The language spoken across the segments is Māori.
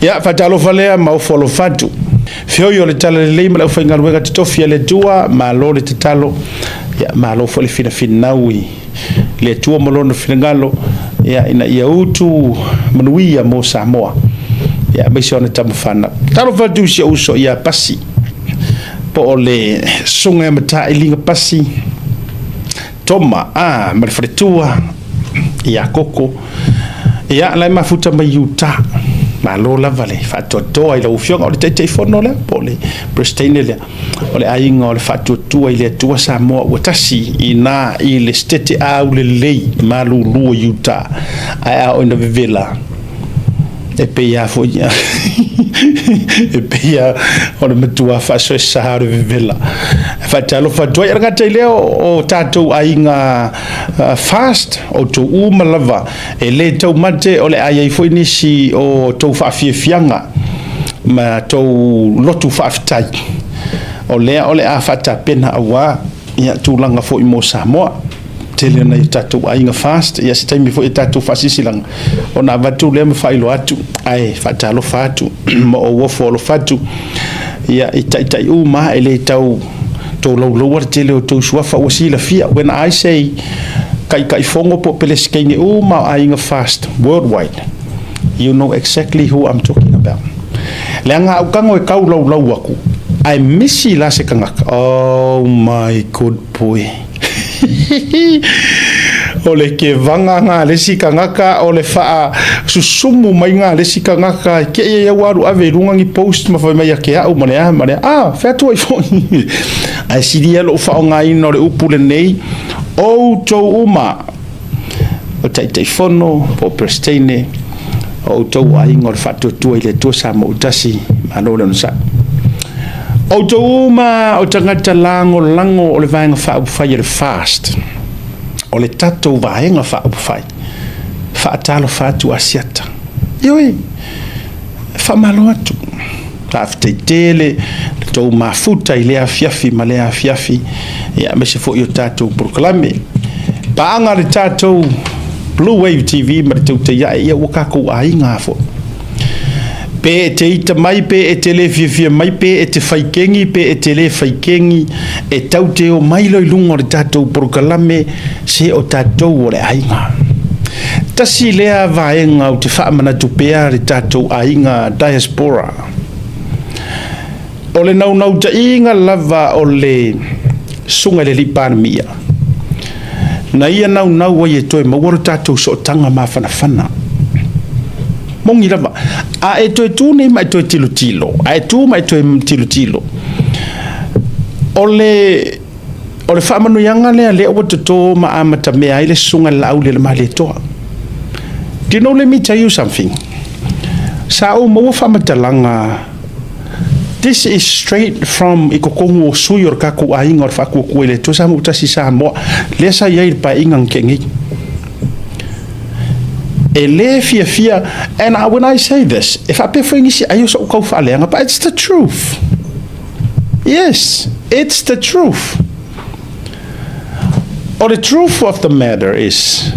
Ya fatalo falea mau folo fatu. Fio yo le tala le leima la ufa ingaluega titofia le tua ma lo le titalo ya ma lo fo le fina finaui le tua molono finangalo ya ina ia utu manuia mo Samoa ya bisi ona tamufana talo fatu si uso ya pasi po le sunga mata ilinga pasi toma marfretua ya koko ya la mafuta mayuta malo la vale fatoto ai lo fionga o te fono le pole prestine le ole ainga ole fatoto ile tua Samoa watasi ina ile stete au le lei malu lu yuta ai o na villa e pe ya fo ya e pe ya ole metua fa so sa villa fatalo fatoi ragata ile o tato ainga fast o to umalava e le tau mate ole ai foi nisi o to fa fianga ma to lotu fa tai ole a fata pena awa ya tulanga foi mo Samoa tele na tato ainga fast ya sitaimi foi tato fasisilang ona vatu le failo atu ai fatalo fatu mo o folo fatu ya itai uma ele tau to lo tele o to suafa wasila fia when I say kai fongo po peleskene uma ainga fast worldwide you know exactly who I'm talking about lenga ukango e kau lau aku I miss la sekanga oh my good boy ole ke vanga nga le sikangaka ole fa susumu mai nga le sikangaka ke ya waru ave runga ngi post ma fa mai ke au mane fa tu iPhone ai sidia lo fa nga ino le upule nei o to uma o tai fono po prestine o to ai ngor fa tu ile to sa mo tasi manole no sa o to uma o tangata lango ole vanga fa fire fast ole tato vaenga fa talo fa tu asiata yoi fa maloatu afte tele to mafuta ile afiafi male afiafi ya meshe fo yo tato proclame paanga le tato Blue Wave TV marito te ya wakako ainga fo pe te ita mai pe e tele fia mai pe e te faikengi pe e tele faikengi e taute o mai loi lungo le tatou proclame se o tatou o le ainga tasi lea vaenga o te whaamana tupea le tatou ainga diaspora o le nau ta inga lava o le sunga le lipana mia na ia nau wa ye toi mawara tatou so tanga mawhanawhana mongi lava a e toi tu nei mai toi tilo a e tu mai toi tilo ole whamanu yanga le o to ma amata me ai le sunga lau le ma le toa do you know, let me tell you something sa o mo whamata langa this is straight from ikokongo suyor kaku ainga or faku kuele to sa mo tasi sa mo le sa yai pa ingang kengi ele fia and when I say this if I prefer ngisi ayo so ko falenga but it's the truth yes it's the truth or the truth of the matter is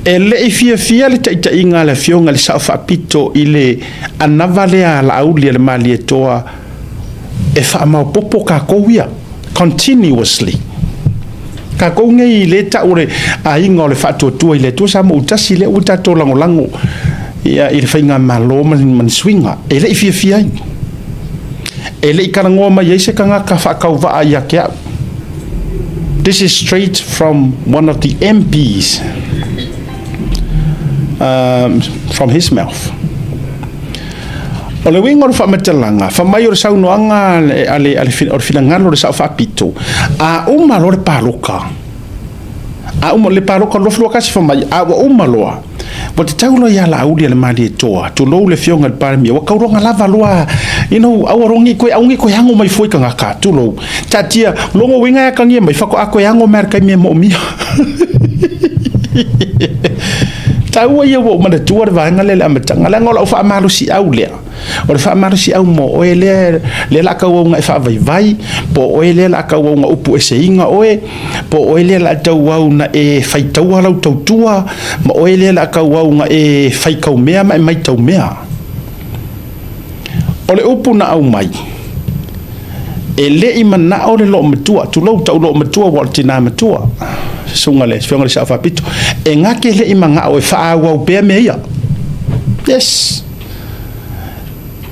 ele fia le ta inga la fionga le sa fa pito ile anavale ala auli le mali toa e fa ma popo ka kowia continuously ka ko ngai le ta ore a inga le fa to ile to sa mo tasi le uta to lango ya il fainga malo man swinga ele fia ele karango ma yese kanga ka fa ka va ya ke this is straight from one of the MPs from his mouth. Ole wingo fa matalanga fa mayor sa unoanga ale filangano le sa fa pito a uma lo paluka a uma le paluka lo flo kasi fa mai a uma loa but taulo ya la uli le mali toa to lo le fionga le parmi wa kauronga lava loa you know awarongi ko aungi ko yango mai foi kanga ka to lo tatia longo winga ya kangi mai fa ko ako yango merka mi mo mi Tau ia wo mana tua de vanga le amatanga la ngola fa malu si au le. O fa malu si au mo o le la ka wo nga fa vai po o le la ka wo nga upu ese inga oe po o le la tau wa na e fai tau hala tau tua ma o le la ka wo nga e fai kau mea mai tau mea. O le upu na au mai. E le I mana o le lo matua tu lo tau lo matua wa tina matua. Sunga le sa fa pito e ngake le I manga o fa wa pe me ia yes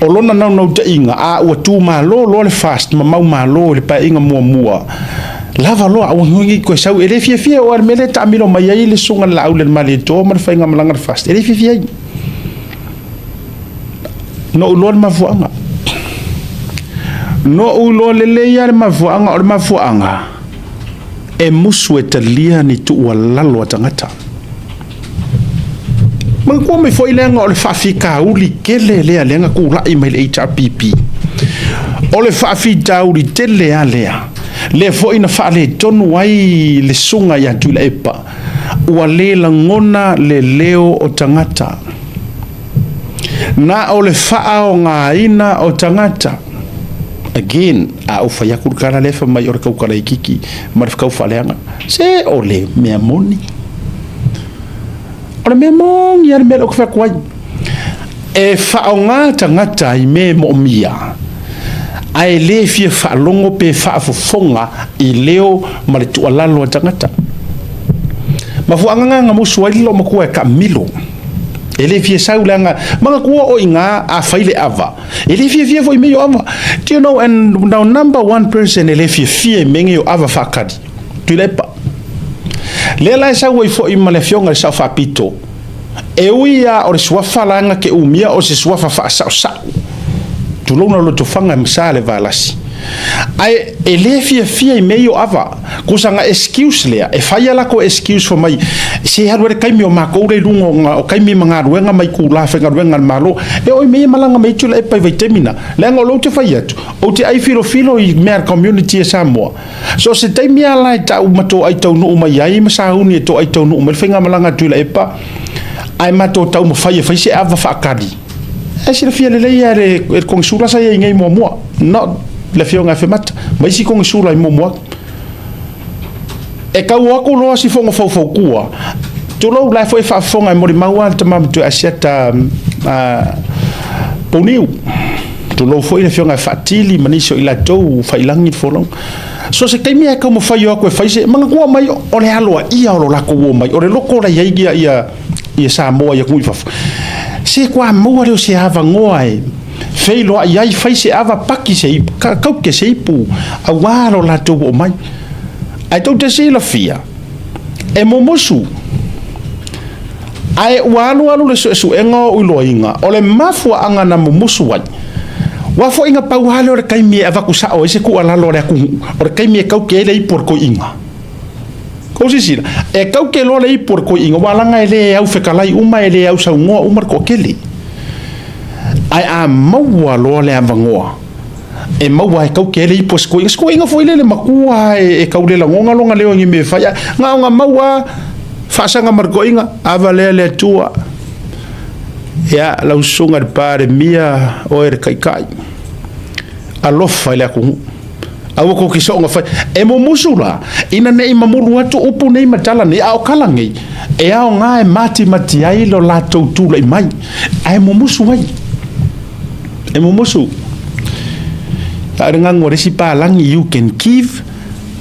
o lona no te inga a o tu ma lo le fast ma mau ma lo le pa inga mua lava lo a ngi ko sa ele fie o mele ta milo mai ai le sunga la o le mali to ma fa inga malanga fast ele fie no lo ma fuanga no o lo le ya ma fuanga o ma fuanga e musu e talia ni tu ua lalo a tangata. Mga kua me foi lenga o le whawhika uli kele lea lenga kula I mai le Hrpp. O le whawhita uli te lea lea. Le foi na whale tonu ai le sunga ya tu la epa. Ua le langona le leo o tangata. Na o le wha o ngā ina o tangata. Again, a ufa ya kurkara lefa mai ora kau kala ikiki mar kau faleanga se ole mea moni ora mea moni ya me o fa kwai e fa onga tangata I me mo mia ai le fie fa longo pe fa fofonga I leo male tu alalo tangata ma fu anga nga mo suai lo mo ko ka milo ele fie saulanga manga kua o inga a faile ava ele fie foi meio ava do you know and now number one person ele fie mengi o ava fakadi tu lepa lela sa wo foi male fionga sa fa pito e uia o sua falanga ke umia o se sua fa sa tu lo no to fanga msale valasi ai ele fie meio ava kusanga excuse lea e faia la ko excuse for mai se harwe kai mi o mako re lungo o kai mi manga ruenga mai ku la fenga ruenga malo e o me malanga mai tula e pai vitamina lengo lo te faia o te ai filo I mer community Samoa so se te mi ala ta mato ai tau no mai ai ma sa huni to ai tau no me fenga malanga tula e pa ai mato tau mo faia se ava fa kadi e se fia le ia re kong sura sa ia ngai mo no le fionga fe mata mai si kong sura I mo e kau aku loa si fonga fau kua tu lo la foi fa fonga mo maua te mam tu asiata poniu tu lo foi le fionga fatili maniso ila tou failangi folong so se kai mia como fai yo ko fai se manga kua mai o le aloa ia o la ko mai o le loko la ia Samoa ia kui fa se kwa mo le se ava ngoai fei lo ai fai se ava paki se kau ke se ipu a waro la to o mai ai tau te se la fia e momosu ai walu le su enga u loinga o le mafu anga na momosu wai wa fo inga pau hale o le kai mi ava ku sa o se ku ala lo le ku o le kai mi kau ke le por ko inga ko si sila e kau ke lo le por ko inga wala nga ele au fe kalai uma ele au sa ngo umar ko kele ai a maua lo le avangoa e maua e kau ke le ipo sko inga foi le makua e kau le longa longa leo ngi me faia nga maua fasanga marko inga ava le tua ya la usunga de pare mia o er kai alofa le ku awo ko ki songa fa e mo musula ina nei mamulu atu upu nei matala nei au kalangi e au nga e mati ai lo la tu le mai ai mo musu ai e mo musu tarenga ngore si pa lang you can give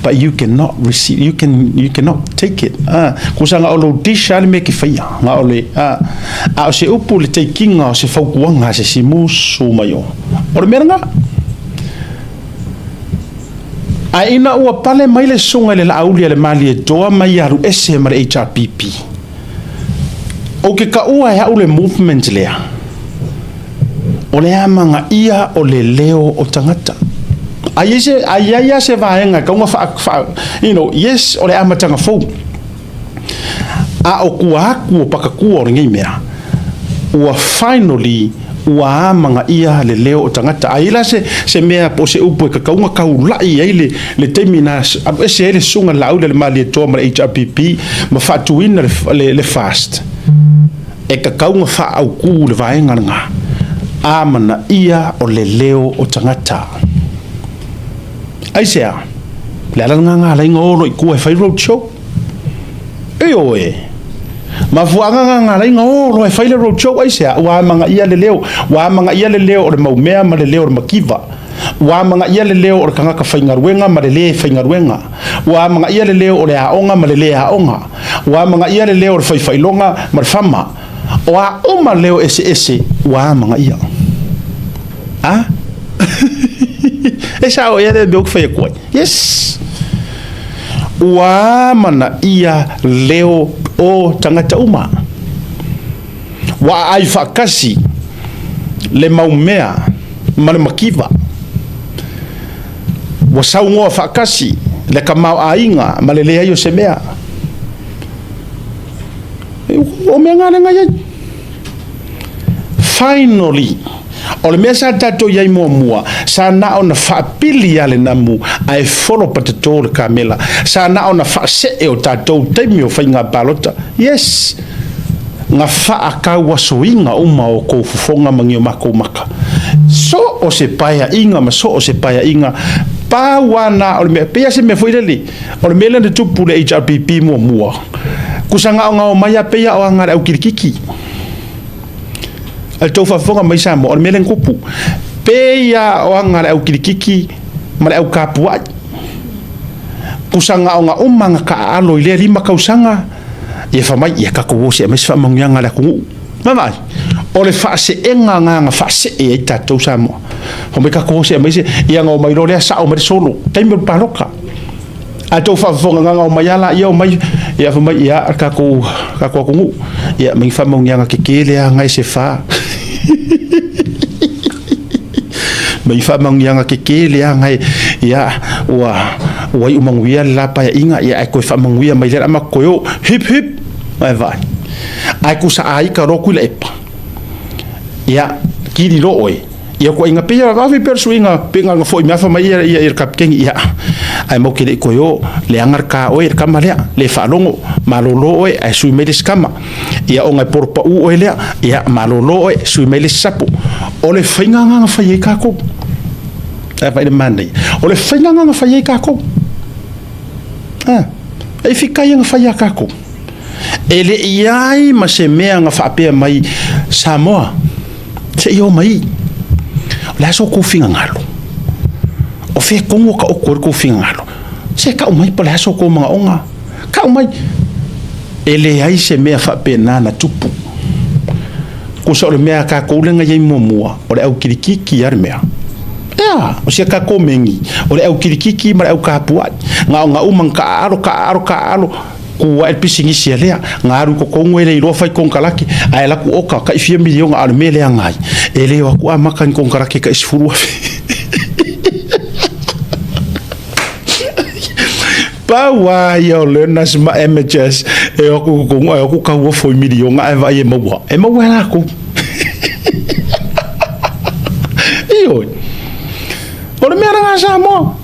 but you cannot receive you cannot take it kusanga olo disha me ki fai nga ole a se upu le taking o se faukuanga se simusu mayo o meranga a ina ua pale mai le sunga le lauli le mali e toa mai aru ese mar Hrpp o ke ka ua ya ule movement lea o le amanga ia o le leo o tangata Ayaya se vaenga ka fa yes o le amatanga fou a o kuaku o pakaku o ngai mea ua finally ua amanga ia le leo o tangata aila se mea po se upu ka kaunga kaulai ai le temina ese ele sunga laule le mali to ma Hrpp ma fatuina le fast e ka kaunga wha au ku le vaenga nga amana ia o le leo o tangata aisea le alanga ngā lainga oro i kua e whai road show e oe ma fuanga ngā lainga oro e whai road show aisea wa manga ia le leo o le maumea ma le leo o le makiva wa manga ia le leo o le kangaka whaingaruenga ma le le whaingaruenga wa manga ia le leo o le aonga ma le le aonga wa manga ia le leo o le whaiwhailonga ma le whama wa uma leo ese wa manga ia esa o ia le beok whai koe yes wa mana ia leo o tangata uma wa ai whakasi le maumea ma le makiva wa saungoa whakasi le kamau ainga ma le lea io se mea o mea ngā renga iai finally o le mea sa tatou iai mua sa na o na whaapili ale namu ai wholo patatou le kamela sa na o na whaasee o tatou taimi o whainga palota yes nga whaakau asoinga uma o kou fufonga mangi o mako maka so o se paia inga ma so o se paia inga pa wana o le mea pea se mea fwireli o le mea le tupu le HRPP mua kusanga o ngao maya pea o angara au kirikiki al tau whafonga mai sa mo o le mea le nkupu pea o angara au kirikiki ma le au kapuai kusanga o nga umanga ka alo i lea lima kausanga ia whamai ia kako se mai whamangianga la kungu mamai o le whaase enga nga whaase e ai tatou sa mo ho me kako se mai se ia ngau mai lolea sa o mai solo taimi paroka a tau whafonga nga ngau mai ala ia o mai ia whamai ia kako kungu ia mai whamangianga kekelea ngai se wha mai whamangianga kekelea ngai ia wai umanguia la pa inga ia ai koe whamanguia mai lera ama koeo hip mai vai ai ku sa ai ka roku le epa ia kiri lo oi ia ko inga pia va vi persuinga pinga nga foi mia fa mai ia kapken ia ai mo kile koeo le angar ka oi ka malea le falongo malolo oi ai sui meles kama ia o ngai porpa u oi le ia malolo oi sui meles sapo o le finga nga fa ye ka ko ai vai de mandi o le finga nga fa ye ka ko ai fika ia nga fa ya ka ko ele iai ma se mea nga whaapea mai Samoa se io mai la so ko finga ngalo o fe kongo ka o ko finga ngalo se ka o mai pa la so ko mga onga ka o mai ele ai se mea whaapea nana tupu ko sa o le mea ka ko lenga iai mua o le au kirikiki ar mea o sia ka ko mengi o le au kirikiki ma le au kapuai nga umang ka aro kua el pisingi sia lea ngaru ko kongo ele iro fai konkalaki ai la ku oka ka 4 milion al mele ngai ele wa ku amakan konkalaki ka isfuru pa wa yo learners ma amateurs e ku kongo e ku ka wo foi milion ngai va e mawa la ku io o le mera nga sa mo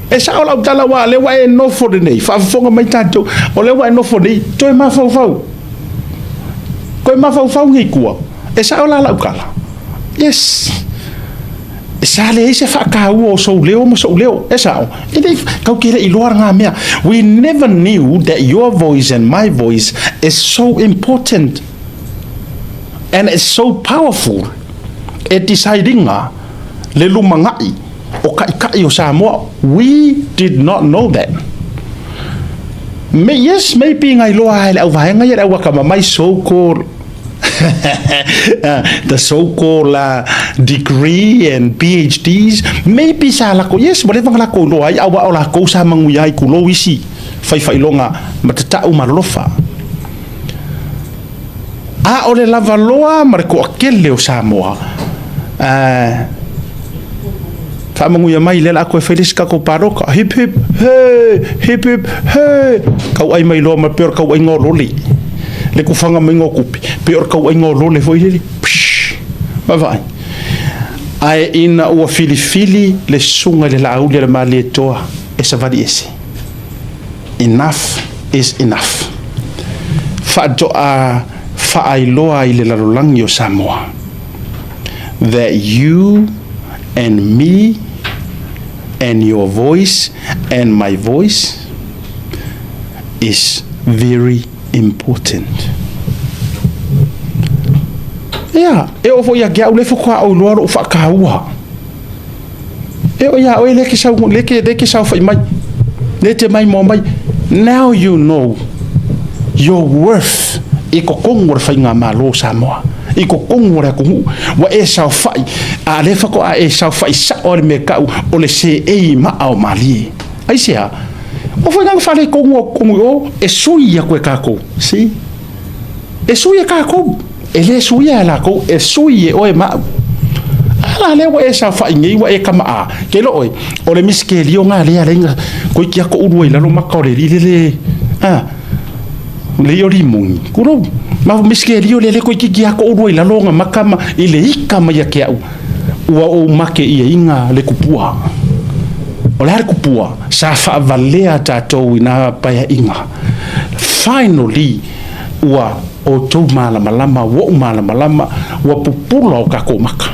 e sa ola utala wa le wa e no for the nei fa fonga mai tanto o le wa e no for nei to e ma fau ko e ma fau ngi kua e sa ola la ukala yes e sa le se fa ka o so leo e sa e dei ka kire i loar nga mea we never knew that your voice and my voice is so important and it's so powerful at deciding le lumangai o kai o Samoa. We did not know that. Yes, maybe ngai loa ele au vaenga ia au kama mai so-called the so-called degree and PhDs. Maybe sa lako yes, mo le vanga lako loa au wa ola ko sa mangu ia ku lo isi fai longa matata malolofa. Ole lava loa mar ko akele o Samoa. Manguia mai le la ko felis ka ko paroka hip hey kau ai mai lo ma per kau ai ngololi le ku fanga mai ngokupi per kau ai ngololi foi le vai ai ina o fili le sunga le la le mali toa e sa vadi ese enough is enough whaatoa whaailoa I le larolangi o Samoa. That you and me and your voice and my voice is very important. Yeah, e ofo ia gia ule fo au loa o fa kaua. E o ia o le ke sa fa mai. Le te mai mo mai. Now you know your worth. I ko kongo fa nga malo Samoa. I ko kongo ra ko wa e sa fa a le fa ko a e sa fa sa o le me ka o le se e ma au mali. Ai sia. O fa nga fa le kongo o e suia ko ka ko. Si. E suia ka ko. Ele suia la ko e suia o e ma. Ala le wa e sa fa ngi wa e kama a. Ke lo o le miskeli o nga le ala nga ko ki ko u la lo makao le le. Ah. Le yori mungi. Kuro ma miskeli o le ko ki ko u la lo nga makama ile ikama ya ke au. Ua o make ia inga le kupua. O le kupua sa fa valea tatou ina pa ya inga. Finally ua o tau malama wo malama wa pupula o kako maka.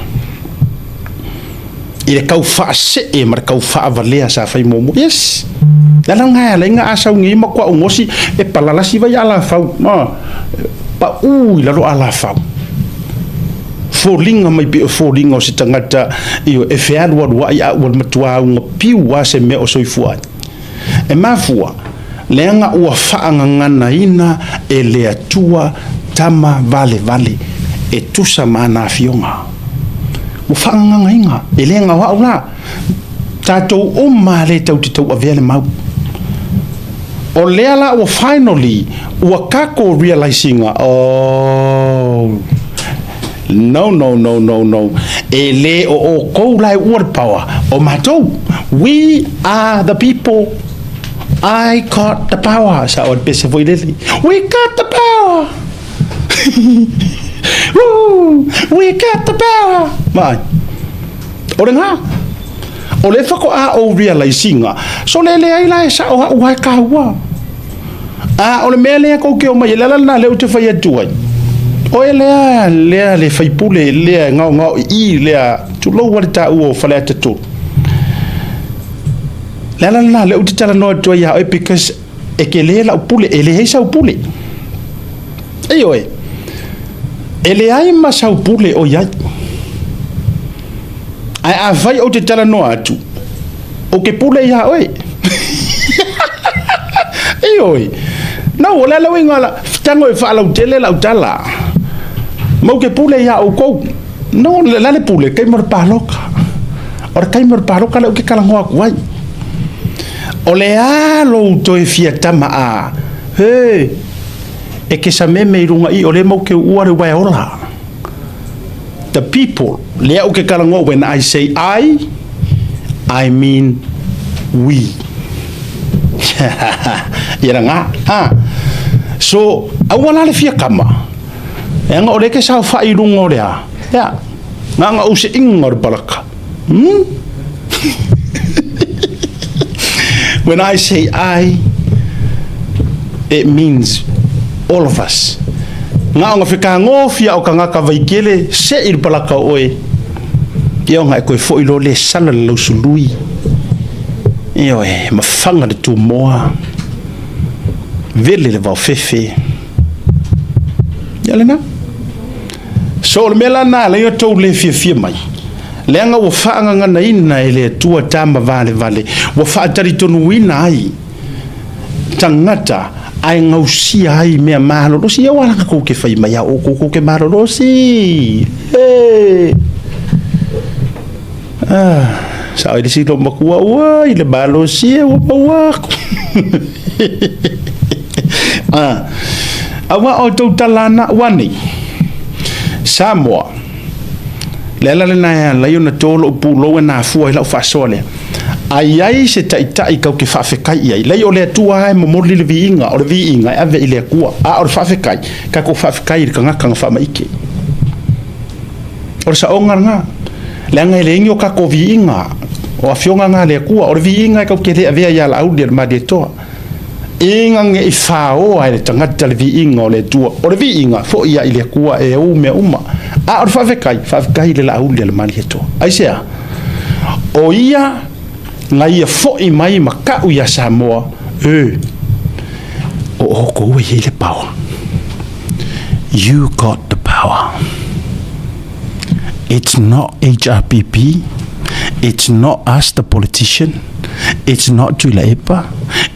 Ile kau fa se e mar kau fa valea sa fa momo. Yes. Dalang nga la nga asa ngi makwa ngosi e palala si va ya la fa. Pa la lo ala fa. Folinga mai pe folinga o se tangata io e feal wa ia wa matua un piu wa se me o soifua. E mafua lenga ua whaangangana ina e lea tua tama vale e tusa mana fionga. Ua whaanganga inga e lenga wau la tatou o male tau te tau avele mau. O lea la ua finally ua kako realizinga no. E le o kou lai word power o matou. We are the people. I got the power. Sa on pese foi leli. We got the power. Woo! We got the power. Mai. O nga. O le fako a o realizinga. So le ai la sa o wa ka wa. A o le mele ko ke o mai la na le o te fai atuai. O le fai pule le ngau I le tu lo wa ta o fale tatu. La le utitala no to ya because e ke le la pule ele he sa pule. Ai oi. Ele ai ma sa pule o ya. Ai vai o titala no atu. O ke pule ya oi. Ai oi. No la winga la tango e fa la utele la utala. Mo ke pule ya o ko. No la le pule kai mor paloka. Ora kai mor paloka le o ke kala ngoa kuai. O le alo to e fia tama a. Hey. E ke sa meme I runga I o le mau ke uare wai ola. The people. Le au ke kalango when I say I mean we. Ira nga. So, awala le fia kama. E nga o le ke sa whai runga o lea. Ya. Nga use inga o balaka. When I say it means all of us. Nga nga fika ngofia o kanga ka vaikele se il palaka oe. Ia nga koe fo ilo le sala le lausului. Ia oe mafanga de tu moa. Vele le vau fefe. Ia lena. So le mela na le yo tau le fia mai. Lenga wa whaanga na ina ele tua tama vale wa whaatari tonu ina ai tangata ai ngausia ai mea mahalosi ia wala ko ke whai mai o ko ke mahalosi sa ai disi lo makua wa ile mahalosi wa pawaku awa o tau talana wani Samoa Lela le na la yo na tolo pulo na fu ila fa sole. Ai se tai ka ke fa fe kai ai. Le yo le tua ai mo morli le vinga o le vinga ave ile ku a o fa fe kai ka ko fa fe kai ka nga fa mai ke. O sa onga nga. Le nga le nyo ka ko vinga o afionga nga le ku o le vinga ka ke le ave ya la audio ma de to. inga nge I whao ai le tangata le vi inga o le tua. O le vi inga, fo ia I le kua e au mea uma. A o le whawhekai le la auli le mali he toa. Ai sea, o ia, nga ia fo I mai ma kau ia Samoa, o oko ue hei le power. You got the power. It's not HRPP. It's not us, the politician. It's not Tula Epa.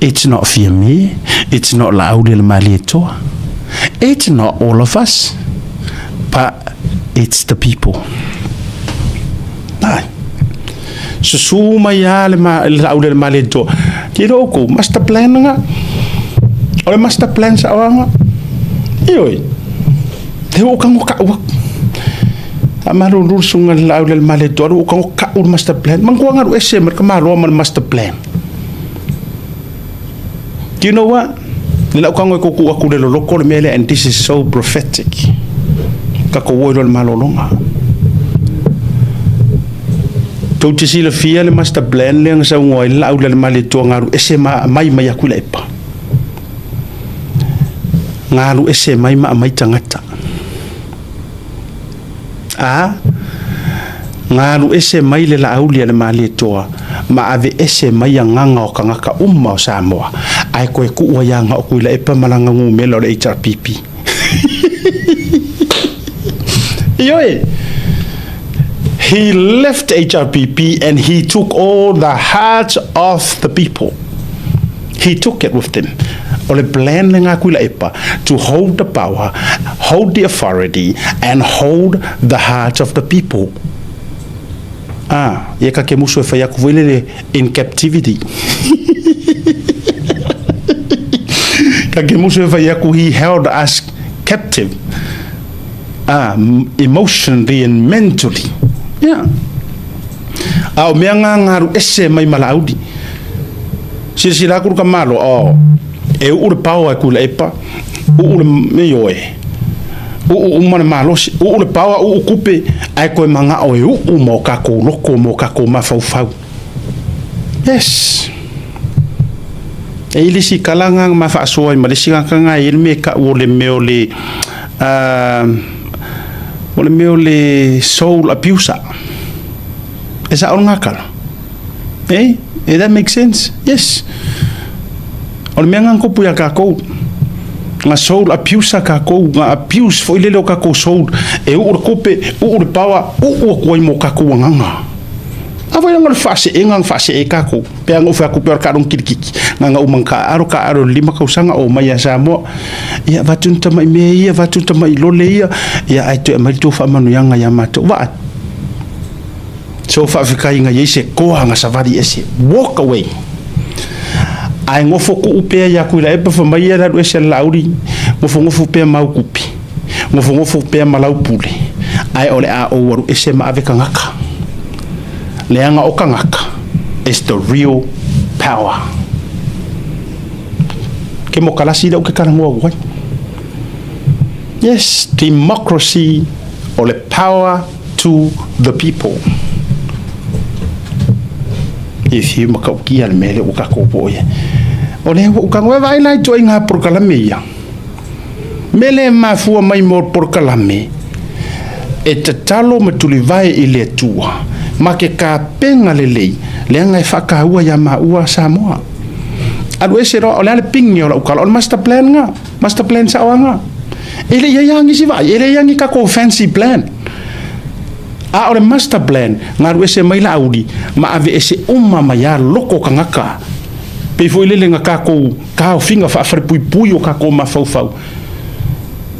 It's not Fiame. It's not Laudi Malieto. It's not all of us. But it's the people. Aye. Susuma ya le Laudi Malieto. Tiro ko master plan nga. Ole master plan sa awanga. Ioi. Te o kang ka wa. Amaru rusunga Laudi Malieto o kang ka o master plan. Mangkuanga ru ese mer kamalo man master plan. Do you know what? Nila ukangwe kuku aku le loko le mele, and this is so prophetic. Kako woiro le malolonga. Tau te sila fia le master plan le ngasa ungoi lau le male tua ngaru ese mai aku le epa. Ngaru ese mai tangata. Ngaru ese mai le la aulia le male tua. Ma ave ese mai nganga o kangaka o Samoa. Ai koe kuua yanga o kuila epa malanga ngu melo le HRPP. Yoe. He left HRPP and he took all the hearts of the people. He took it with him. Ole plan le ngā kuila epa to hold the power, hold the authority, and hold the hearts of the people. Ye ka ke muso e whai aku wele in captivity. Ka ke muso e whai aku, he held us captive. Emotionally and mentally. Yeah. Au mea ngaru ese mai malaudi. Sila kuru ka malo, e ure pao e kula epa, ure meioe. Umana malosi, ule pawa kupe ai koe manga o e mo kako loko mo kako mafau. Yes. E ilisi kalanga mafa soa ma lisi kanga ilme ka ole meole soul abuse. Esa on ngakala. That makes sense. Yes. Ole menga kopu ya kako. Nga soul abuse kako nga abuse fo ilelo kako soul e ur kope ur pawa u ko mo kako nganga ava nga fase engang fase e kako pe ngo fa ku per karung kirkiki nga umangka aro lima ka usanga o maya Samoa ya vatunta mai me ya vatunta mai lole ya ai to mai to fa manu yanga ya mato wa so fa fika nga yese ko nga savari ese walk away. Ai ngofo ku upea ya kuila epa fa mai era do ese lauri ngofo pe mau kupi ngofo pe malau pule ai ole a o waru ese ma ave kangaka leanga o kangaka is the real power ke mo kala sida o ke kana mo wa. Yes, democracy or the power to the people. If you makauki al mele o kakopoye ole o kangwe vai lai to inga proklameia mele mafua mai mo proklame e te talo matuli vai ile tua ma ke ka penga lelei le ngai whakaua ya maua Samoa adu ese ro ole ale pingi ola ukala on master plan sa wanga ele yangi si vai ele yangi ka ko fancy plan ole master plan ngaru ese mai la audi ma ave ese maya loko kangaka pe foi lele nga ka finga fa pui o ka ko mafau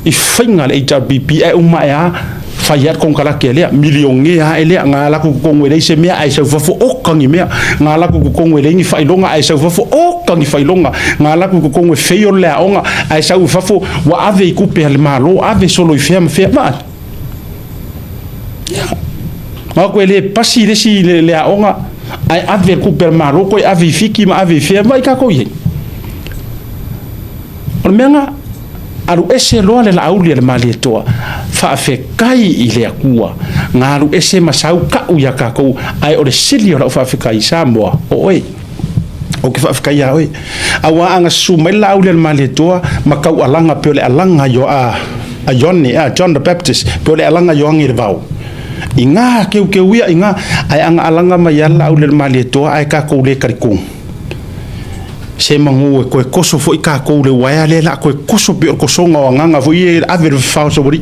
I finga le HRPP e ya fayat kon kala kele milionge ha ele nga la ko ngwele se mea ai se fofo o kangi mea nga la ko ngwele ni failonga ai se fofo o kangi failonga nga la ko ngwe feio le onga ai se fofo wa ave ku pe le malo ave solo I fe ma ma ko ele pasi le si le onga ai ave ku per malo ko ave fiki ma ave fe mai ka ko ye on menga aru ese loa le lauli le mali toa fa fe kai I le akua ngaru ese masau ka uya ka ko ai o le sili o fa fe kai Samoa o oi o ke fa ya oi awa anga suma la ule male toa makau alanga pe le alanga yo a John the Baptist pe le alanga yo ngir vau inga ke wia inga ai anga alanga mai ala ule male toa ai ka ko le kariku se mangu ko koso fo ka ko le wa le la ko koso pe ko songa nganga fo ye aver fa so bori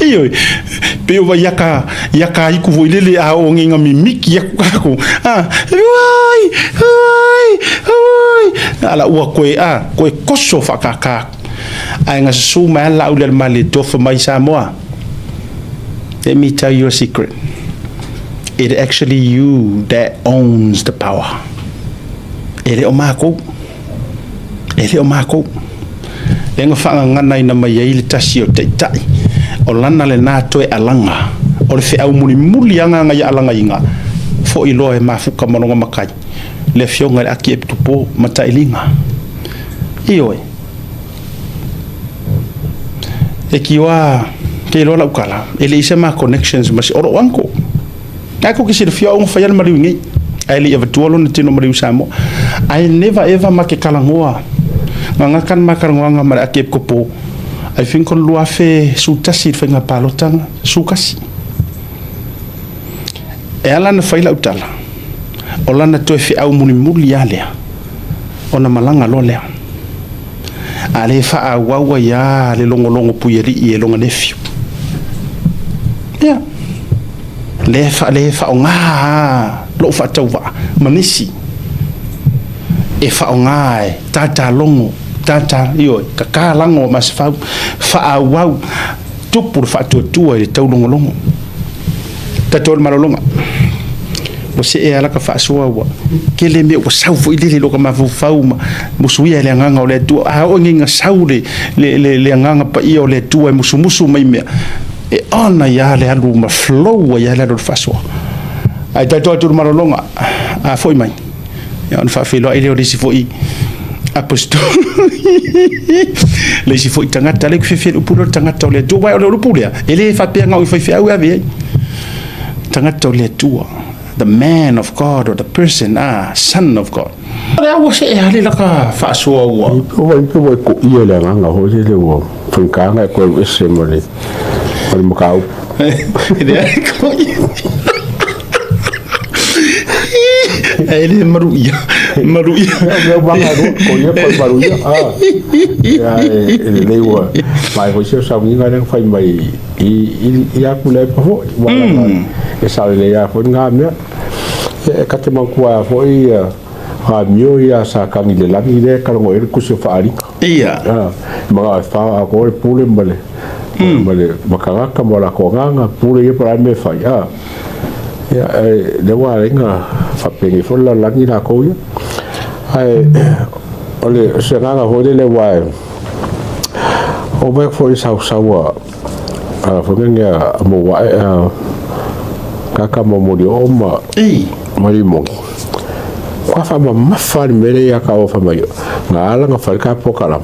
iyo pe va yaka iku vo ile a o nginga mimiki yaku ai ala ua koe koso whakaka ai ngā suma la ule male tofa mai Samoa. Let me tell you a secret. It actually you that owns the power. Ele o mako e ngā whangangana ina mai eile tasi o teitai o lana le nā toe alanga o le whiau muli anga ngai alanga inga fo i loa e mafuka manonga makai le fionga le aki e Tupua mata ilinga ioi e kiwa ke lola ukala ele isa ma connections masi oro wanko ako kisi le fionga whaial mariu ngai ai li eva tuolo na tino mariu Samoa I never ever make kalangoa ngakan makarangoanga mara aki e Tupua I think on lua fe sutasi whainga palotanga sukasi e ala na whaila utala o lana toe whiau muli alea o na malanga lo lea a le wha wawa ia le longo puieri i e longa nefiu ia le wha o ngā lo wha tauwa manisi e wha o ngā e tata longo tata ioi ka lango mas fa wau tupu fa tutua i tau longo tato malolonga o se e ala ka fa soa wa ke le me o sau fo ile lo ka ma fau ma musuia le nganga o le tu a o nginga saule le nganga pa i o le tu e musu mai me e ona ya le alu ma flow ya le do fa soa ai tato tu malolonga a foi mai ya on fa filo ile o disi foi apostol le si foi tangata le fe upulo tangata le tu vai o le pulea ele fa pe nga o fa fe au ave tangata le tu the man of God or the person son of God le o se ale la ka fa so o ko ia le nga ho le o funkanga ko ese mole o mo ka ele maruia eu bangaru ko ia ko maruia ya le wa mai ho se sa nginga le fai mai i aku le po wala e sa le ya fo nga me e ka te mankua fo i ha mio ia sa ka ni le langi le ka ngo e ku se fa ari ia ma fa ko pule male makanga mo la ko nga pule e para me fa ya le wa renga fa pengi fo la langi la ko ia ai ole se nga ho le wa o ba fo i sa wa fo nga mo wa kaka mo di oma mari mo kwa fa ma fa mere ya ka o fa mai nga ala nga fa ka po kala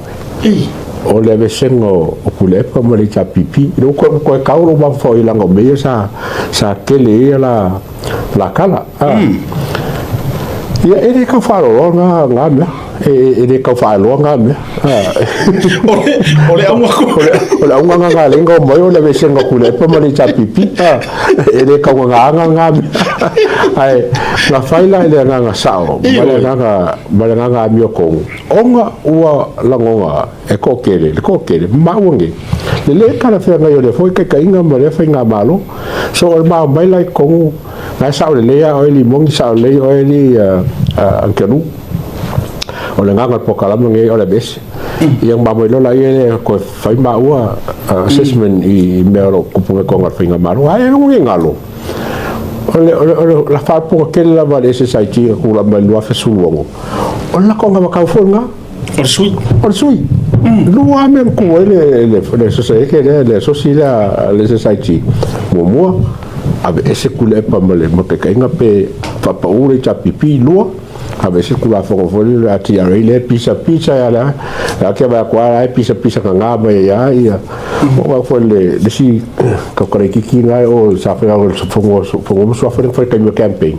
o le vesengo o pule pa mo le cha pipi lo ko ka o ba fo i langa me sa tele la kala ia ele ka fa lo nga me ele ka fa lo nga me ole au nga lengo mo o le vesengo pule pa mo le cha pipi ele ka nga me ai la faila ile nga sao bale nga mi ko onga ua langonga e ko kere maungi le kala fe nga yo le foi ka inga mo le fa nga malo so o ma mai lai ko na sao le ya o li mongi sao le o li ankeru o le nga po kala mo nge o le bes yang ba mo lo la ye ko fa ma ua assessment I mero ko punga ko nga fa nga malo ai ngi ngalo la fa po ke la va le society ko la mai lo fa suongo o la ko nga ka fo nga o sui lo ame ko le society le society mo ave ese kule pa male mo ke nga pe pa ure cha pipi lo ave ese kula fo la ti ale pizza ya la ke ba kwa pizza nga ba ya o foi le si ka kore ki ngai o sa fa o fongo so fa foi ka campaign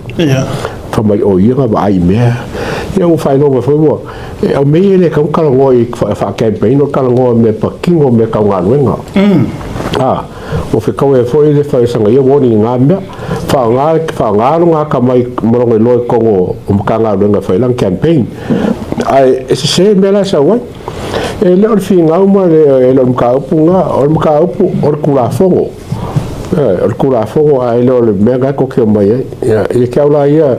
fa mai o ia ba ai me ia o fai no foi mo e o me ele ka ka ngo i fa campaign o ka ngo me pa kingo me ka nga wenga o fe ka we foi le fa sanga ia woni nga me fa nga nga ka mai mo ngo lo ko o ka nga wenga fa lang campaign ai se me la sa wa e le o finga uma le o mkaupunga o mkaupu o kulafongo o kulafongo ai le mega ko ke mai e ke ala ia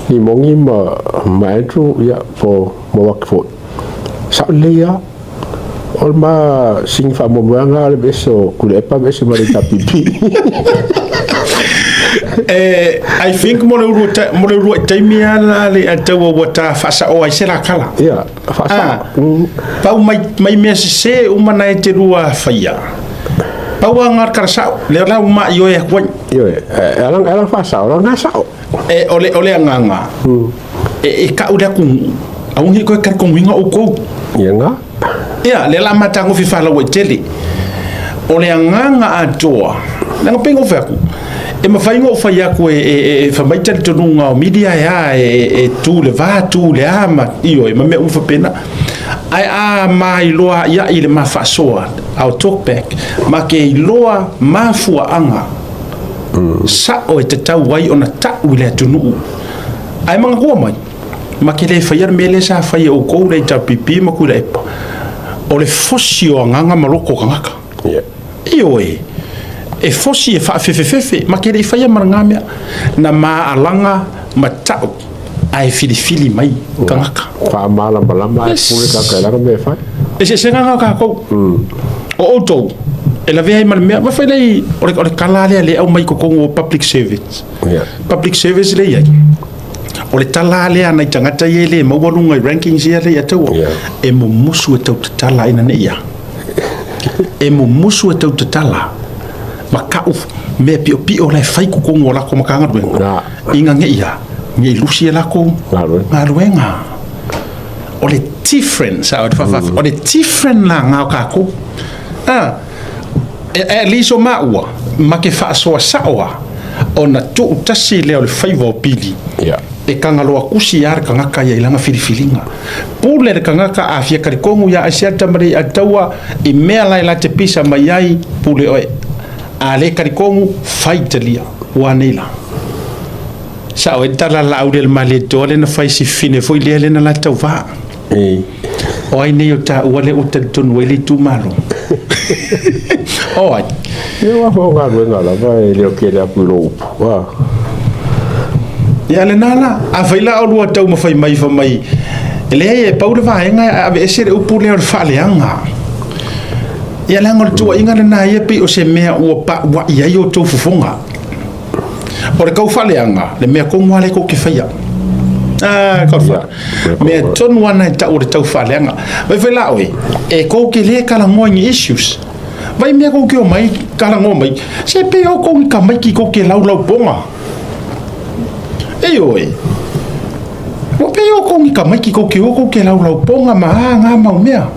ni mongi ma entru ia po mo wakfo sa le ia o ma sing fa mo nga le beso kulepa beso mari tapipi I think mo le ru taimia la le atawa wata fasa o ai sera kala fasa pau mai me se uma na te rua faia pau ngar karsa le la uma yo e kwon ela fasa ora nga sa ole nganga e ka uda ku au hi ko ka ko winga o ko yenga le la matango fi fala o tele ole nganga atoa na pengo faku e mawhainga o whai aku e whamaitari tonunga o media e tu le ama io e mame uwha pena ai mai loa ia i le mawhasoa au talk back ma ke i loa mafua anga sa o e te tau wai o na tau le tunu ai manga kua mai ma ke le whaiar mele sa whai o kou le tau pipi ma kura epa o le fosi o anganga maloko kangaka io e fosi e whaafefefefe ma kere i whaia marangamea na alanga ma tau ai fili mai kangaka wha malama e pule kakailanga me whai e se nganga kako o outou e la vea i maramea ma whailei ore kalale le au mai kokongo public service le iai o le talale ana i tangata i ele mauarunga i rankings i ele i atau e mo musu e tau tatala ina ne ia e mo musu e tau tatala makau me pio lai fai ku kongo la ko makanga duenga inga ngeia ngi lucia la ko ngaruenga ole difference out ole different la nga ka ko e liso maua ma ke fa so sawa ona tu tasi le ole fai vo pili e kanga loa kusi yar kanga ka ya ilanga filifilinga pule le kanga ka afia ka kongo ya Asiata mari atawa e mea lai la te pisa mai ai pule oe ale karikongu faitalia wanela sa o tala la au del maleto le na fai si fine foi le na la tauva o ai ne ta wale o te ton wele tu malo o ai yo wa fo ga la vai le o ke la pulo wa ya le nala a faila o lua tau ma fai mai fa mai le e paula va nga ave ese o pule o fa le anga ia la ngol tua inga na ia pe o se mea o pa wa ia yo to fufunga o le kau faleanga le mea ko ngale ko ke faia ka fa me ton wana ta o le tau faleanga vai vai la oi e ko ke le kala ngoni issues vai mea ko ke o mai kala ngomai se pe o ko ka mai ki ko ke lau bonga e oi o pe o ko ka mai ki ko ke lau bonga ma nga ma mea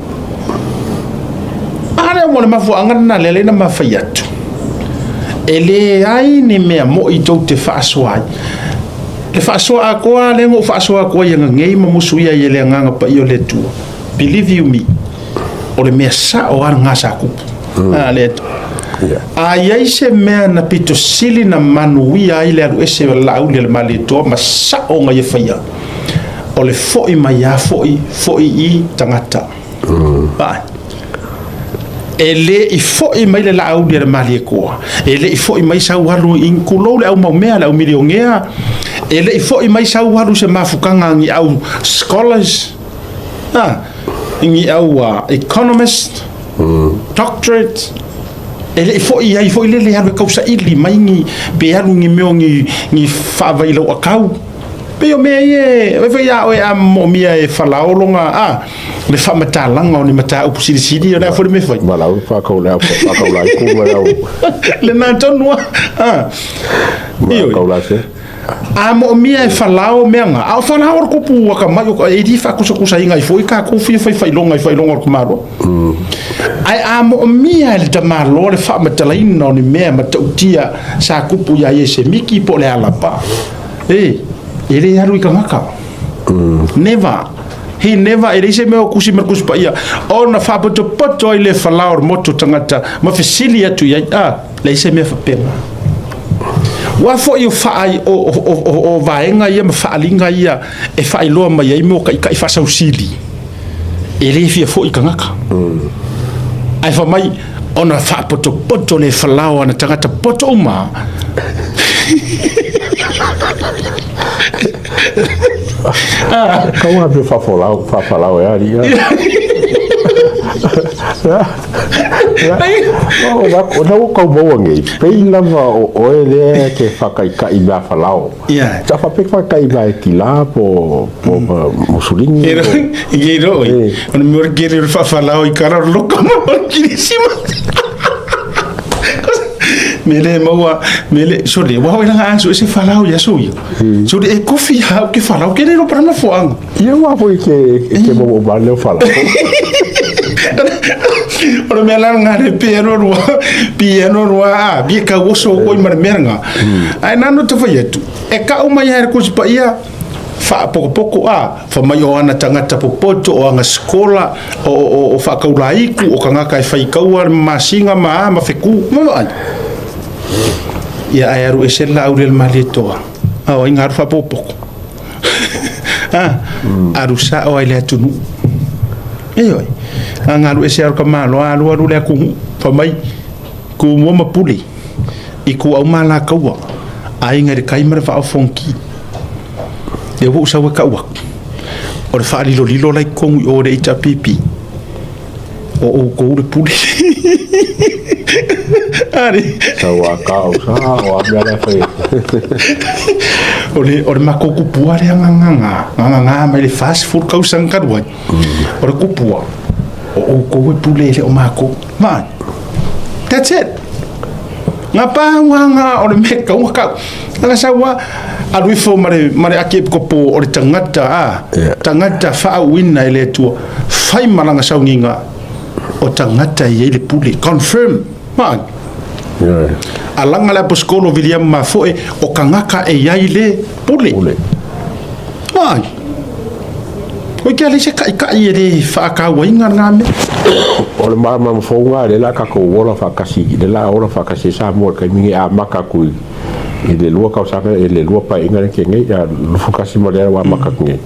ana mo le mafu angana le na mafaiatu ele ai ni me mo i to te fasoa le fasoa ko le ngo fasoa ko ye ngei mo musuia ye le nganga pa yo le tu believe you me o le me sa o nga sa ku le ai se me na pito sili na manuia ile alu ese la u le malito ma sa o nga ye faia o le foi mai ya foi i tangata ba ele i foi mai le la au de mali ko ele i foi mai sa walu in kulo le au mau mea le au milionea ele i foi mai sa walu se mafukanga ngi au scholars ngi au economist doctorate ele i foi le halu kausa ili mai ngi pe alu ngi meo ngi fa vai lo akau pe o me e vai ya o a mo mia e falao longa le fa matalanga o ni mata o sili na fo me foi mala o fa ka la ku mala le na tonua ka la se a mo mia e falao menga a falao ko pu ka mai ko e di fa ko so inga i foi ka ko fai longa ko maro ai a mo mia le tamalo le fa matalaina o ni mea matautia sa kupu ya se miki po le alapa ele aru ka ngaka never he never ele se me o kusi merkus pa ia ona fa poto ile falao moto tangata ma fisilia tu ya le se me fa pena wa fo yo fa o vaenga ia ma fa alinga ia e fa ilo ma ia mo ka fa sausili ele fia fo i kangaka ai fa mai ona fa poto le falao ana tangata poto uma kau abe fa falao e ali o na ko bo ngai pe lava o ele ke fa kai ba falao ta fa pe fa kai ba kila po musulingi iro on mi orgere fa falao I cara loco mo kirisima mele maua mele so de wa ina so se falao ya so so de kofi ha ke falao ke no para na foang ia wa foi que mo ba le falao ora me la ngare piano rua bi ka goso ko mar merga ai nano te foi tu e ka uma ia ko pa ia fa pouco fa mai o ana tangata popoto o anga skola o fa kaulaiku o kanga kai fai kaua masinga ma feku ma ia ai aru esela aurel maletoa o ingar fa pouco aru sa o ile tunu oi angaru ese ar kamalo alu le ku fa mai ku mo mapuli iku au mala kaua ai ngari kai mar fa fonki e wo sa ka wa o le fa lilo lai kong o le ita pipi o ko le puli ari sa wa ka o me la fe o le mako kupua le nganga mai le fast food kau sangkar wa o le kupua o ko pule le o mako man that's it ngapa wanga o le meka ka ala sawa alu fo mare ake ko po o le tangata fa wina ile tu fai malanga saunginga o tangata ye le pule confirm man alanga la poskolo William mafoe o kangaka e yai le pule man o ke ale se kai ele fa ka wainga ngame o le mama fonga le la ka ko wala fa kasi le la ora fa kasi sa mo ka mingi a maka ku ile lua ka sa ile lua pa inga ke ngai ya lu kasi mo le wa maka ngai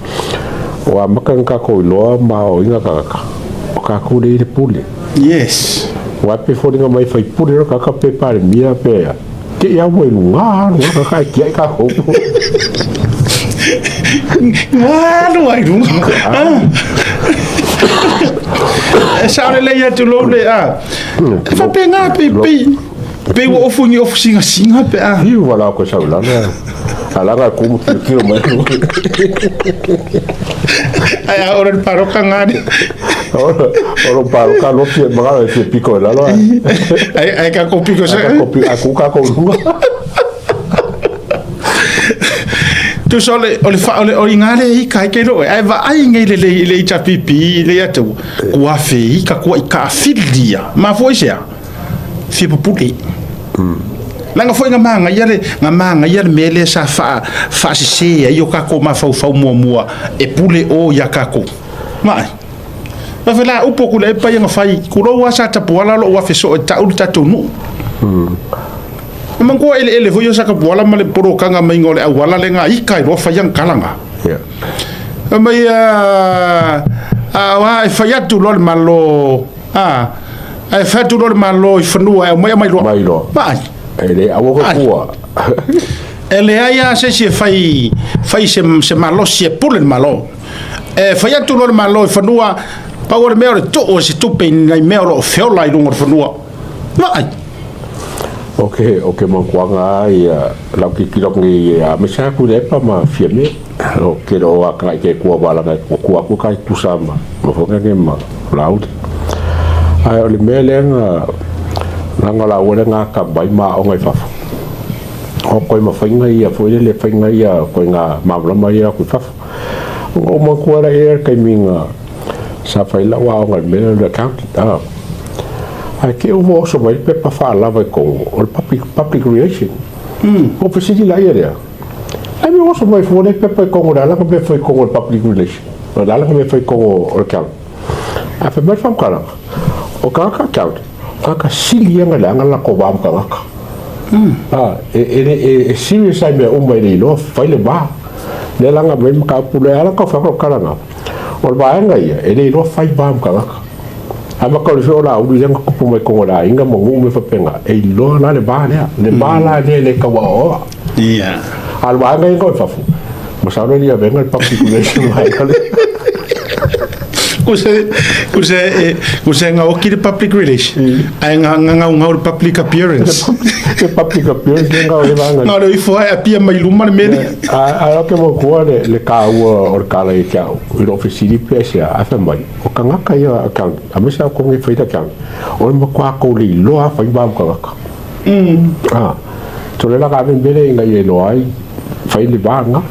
wa maka ka ko lo ma o inga ka ku le pule yes wa pe fo nga mai fai pule ka pe pa mia pe ke ya mo nga ka ki ka ho Waduh, aduh. Sao le ya tu lo le Fa pe nga pe wo ofungi singa pe Ih, voilà ko sa la. Ala ga ko kilo mai. Ai ora paro kangani. Ora paro ka lo pie maga e pico la lo. Ai ka ko pico sa. Aku ka ko tu sole o ingale I kai ke ro ai va ai ngai le cha pipi le atu wa fe ka ko ka filia ma foi sia fi pupuki langa foi nga manga ia le mele sa fa se io ka ko ma fa mo e pule o ya ka ko mai va fe la upo ku le pa nga fai ku ro wa sa Tupua lo wa fe so ta u ta tonu Mangko ele foi sa ka bola male poro kanga mai ngole a wala lenga ika ro fa yang kalanga mai wa fa ya tu lol malo ai fa tu lol malo I fnua mai lo ba ele a wo ko ele aya se fai se malo se pule malo fa ya tu lol malo I fnua pa o me to o se tu pe nai me o feo lai lo fnua ba Okay, mo kwanga ia la ki ki lo ngi a me sa ku le pa ma fiame o ke ro aka ke ku bala ka ku kai tu sama mo foka ke ma laut ai o le mele nga la wala nga ka bai ma o ngai fa o ko ma fa ngai fo le fa ngai ko nga ma bla ma ya ku fa o mo ku ara e ka minga sa fa la wa o mele le account ai ke o mo so mai pe pa fa la vai ko o public relation o presidi la ia ai me oso mai fo ne pepe kongo dala ko be foi kongo public relation dala ko be foi kongo o account a fe mer fam kala o ka account ka sili nga la ko ba ka e serious ai me o mai no fai le ba le la nga me ka pule ala ko fa ko kala nga o ba nga ia e no fai ba ka ama ko le la u le ko pu mai kongo da inga mo me fa penga e lo la le ba la le ka wa o ia al ba ngai ko fa fu mo sa no dia venga el public relation mai kale Kuse nga oki de public relation ai nga o public appearance ke public appearance nga o ba nga no le fo ai apia mai luma me a ke mo ko le ka o kala e ka o office di pesa a fa mai o ka nga ka ya account a me sa ko ngi fa account o mo ko le lo a fa ba ka to le la ka ben bele nga ye lo ai fai le banga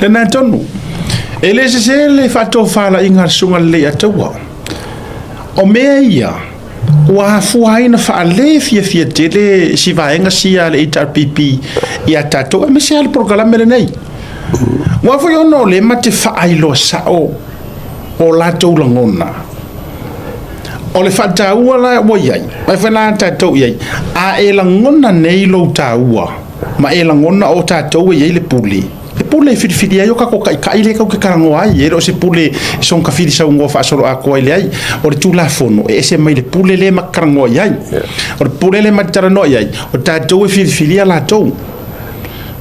le na tonu ele se le fato fala inga sunga le atawa o meia wa fuaina fa le fia tele si va enga sia le Hrpp ia tato me sia le programa le nei wa fo yo no le mate fa ai lo sa o la to langona o le fata ua la wo yai mai fa na tato yai a e langona nei lo taua ma e langona o tato yai le pule fiti ai o ka ko kai le ka karango ai e ro se pule son ka fiti sa ngo fa solo a ko ai o le tula fono e se mai le pule le makarango ai o le pule le matarano ai o tato e fiti ala to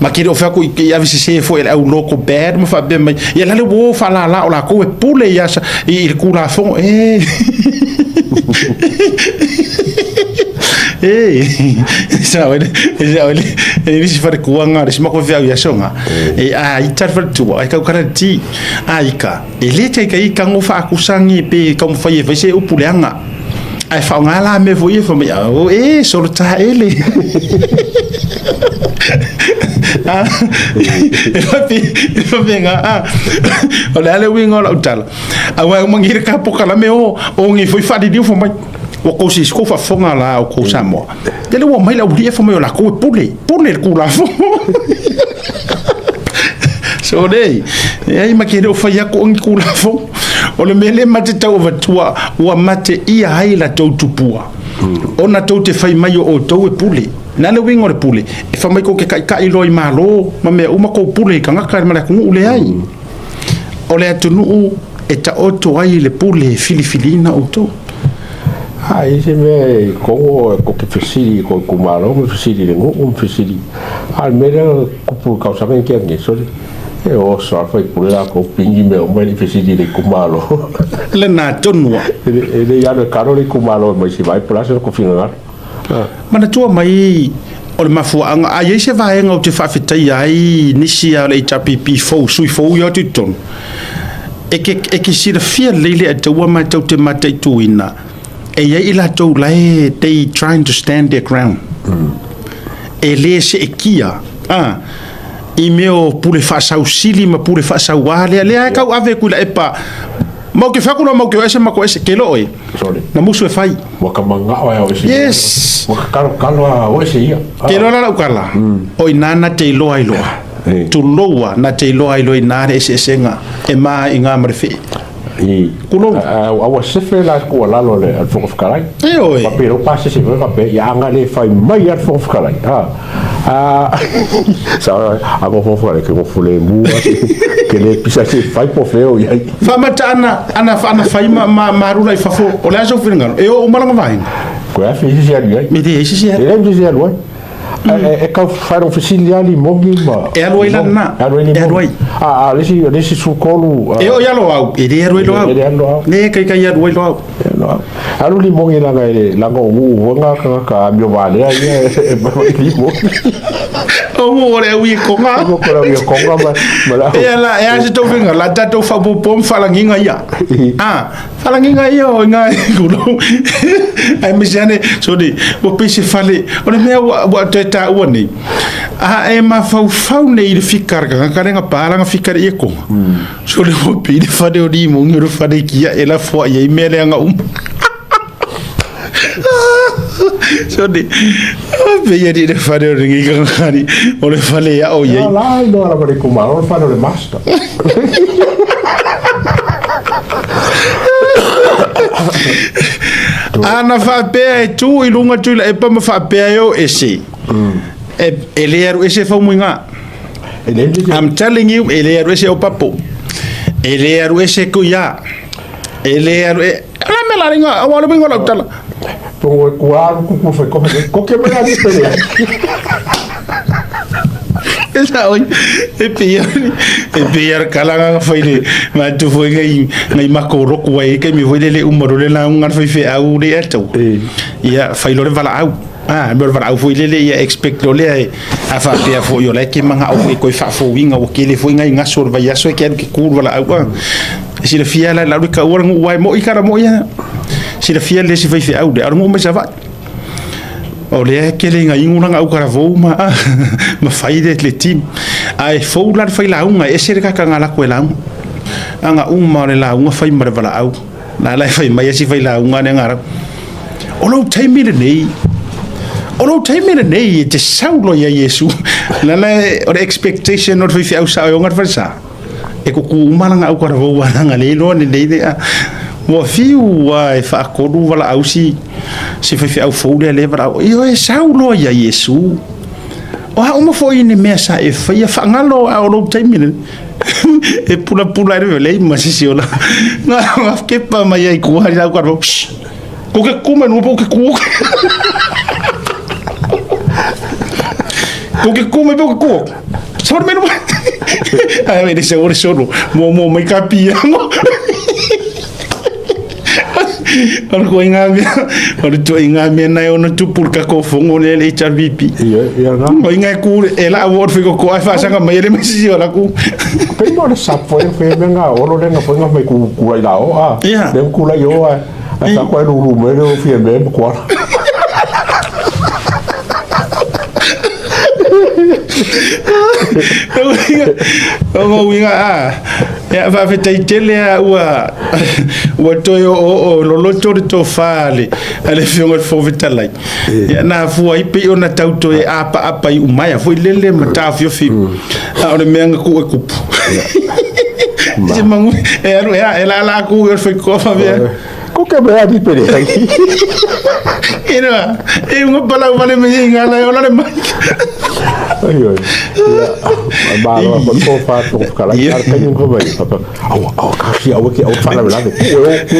ma ke o fa ko i avisi se fo e au loko bad ma fa be mai ia la le wo fa la o la ko e pule ia i le kula fo ele se fare kuanga se mako vea ya songa e a itar tu ai ka karati ai ka ele te kai ka ngofa akusangi pe ka mo fai vai se upuleanga ai fa ngala me foi fo me o sorta ele e venga olha le wingo la utal a wa mangir ka pokala me o ngi foi fa di fo mai o ko si ko fa fonga la o ko samo tele wo mai la uri fo mai la ko pule ku la fo so dei ai ma ke do fa ya ko ngi ku la fo o le mele mate tau vatua o mate ia ai la tau tupua ona tau te fai mai o tau e pule na le wingo le pule e fa mai ko ke kai loi malo ma me uma ko pule ka ngaka ma la ku ule ai o le atunu e ta o to ai le pule filifilina o to ai se me ko ke fesiri ko kumaro me fesiri le ngo fesiri al mera ko pu causa ben ke ngi so e o so fa pule la ko pingi me o me fesiri le kumaro le na tonu e ya le caro le kumaro mai si vai pula se ko fingar mana tua mai o le mafuanga a ye se vai nga o te fafitai ai nisi a le Hrpp fo sui fo yo tu ton e ke si le fia lele a te wa mai tau te matai tuina e ia ila tau lai they trying to stand their ground e le se e kia i meo pule whasau sili ma pule whasau wale le ai kau ave kula e pa mau ke whakuna mau ke ese mako ese ke loi na musu e whai waka manga o ese yes waka kalo o ese ia ke loa la ukala o inana te loa i loa tu loa na te loa i loa inare ese esenga e maa inga marefi kulo awa sefe la ko la lo le al fo fkarai pa pero pase se va pe ya ngale fai mai al fo fkarai sa a go fo fkarai ke go fule mu ke le pisa se fai po feo ya fa mata ana fai ma rula i fa fo o la so finga e o mala vai ko a fi se ya me de se ya e se ya lo e ka fare ufficiali ali mongi ma e aloi lana aloi lesi su kolu e o yalo au e de aloi lo au ne kai aloi lo au Alu limongi langa uunga ka mio vale ya limongi. O ore ui konga. O ore ui konga ma. Ya se to vinga la tato fa pom falanginga ia. Falanginga ia o nga kulo. Ai misiane so di o pese fale. O le mea wa teta uani. E ma fau nei le fikar ka nga palang fikar ia ko. So le mo pide fade o di mo ngiro fade kia ela fo ia mele nga so di be ia di fade o ringi ka ngani o le fale ya o ia la no la pare kuma o fade le master ana fa pe tu ilunga tu e pa ma fa pe yo ese eleru ese fa muinga I'm telling you eleru ese o papo eleru ese kuya eleru la me la ringa awala bingo la tala po kuar ku foi ko que me la di pele esa oi e piar kalanga faile ma tu foi ngai makoro ku ai ke mi foi le umaro le la un foi fe au de eto ia failo le vala au me vala au foi le ia expect lo le a fa pe fo yo le ke manga au ko fa fo winga o ke le foi ngai nga sur va ya so ke kurva la au si le fia la ka ora ngua mo ikara mo ia si le fia le si foi fe au de ar mo me sava o le ke le ngai nguna au kara vo ma fai de le tim ai fo la fai la unga e se ka ngala ko la anga uma le la unga fai ma vala au la fai mai si fai la unga ne ngara o lo taimi le nei o lo taimi le nei te saulo ya Yesu la o expectation not fai au sa o ngar fa sa e ko ku umanga au kara vo nga le no ne nei mo fiu wa e fa ko du vala au si fai au fo le vala io e saulo ya Yesu o ha uma foi ni mesa e fai fa ngalo a lo taimi e pula le ma si ola nga ke pa mai ai ku ha ja ko ko ke kuma no po ke ku ko ke kuma po ke ku sor me no ai me dice ora solo mo mai capia mo Kalau kau ingat na yo na tu pulka ko fongo le Hrpp. Iya kan. Kau ingat ku ela award fiko ko ai fasa ngam ele mesi ora ku. Kai mo na sapo e fe menga olo le ngapo ngam mai ku ai lao Dem ku la yo sa ko lu me le fi be ko. Kau ingat ya va feta tele wa toyo o loloto to fale ale fionga fo vitalai ya na fu ai pe ona tauto e apa i umaya foi lele mata fio fi ora menga ku ku je mangu ela la ku foi ko fa via ko ke be adi pere ina e un pala vale me ngala ola le mai Ayo, ba lo ko fa to kala kar ka yung ko ba papa au kasi au ke au fa la ku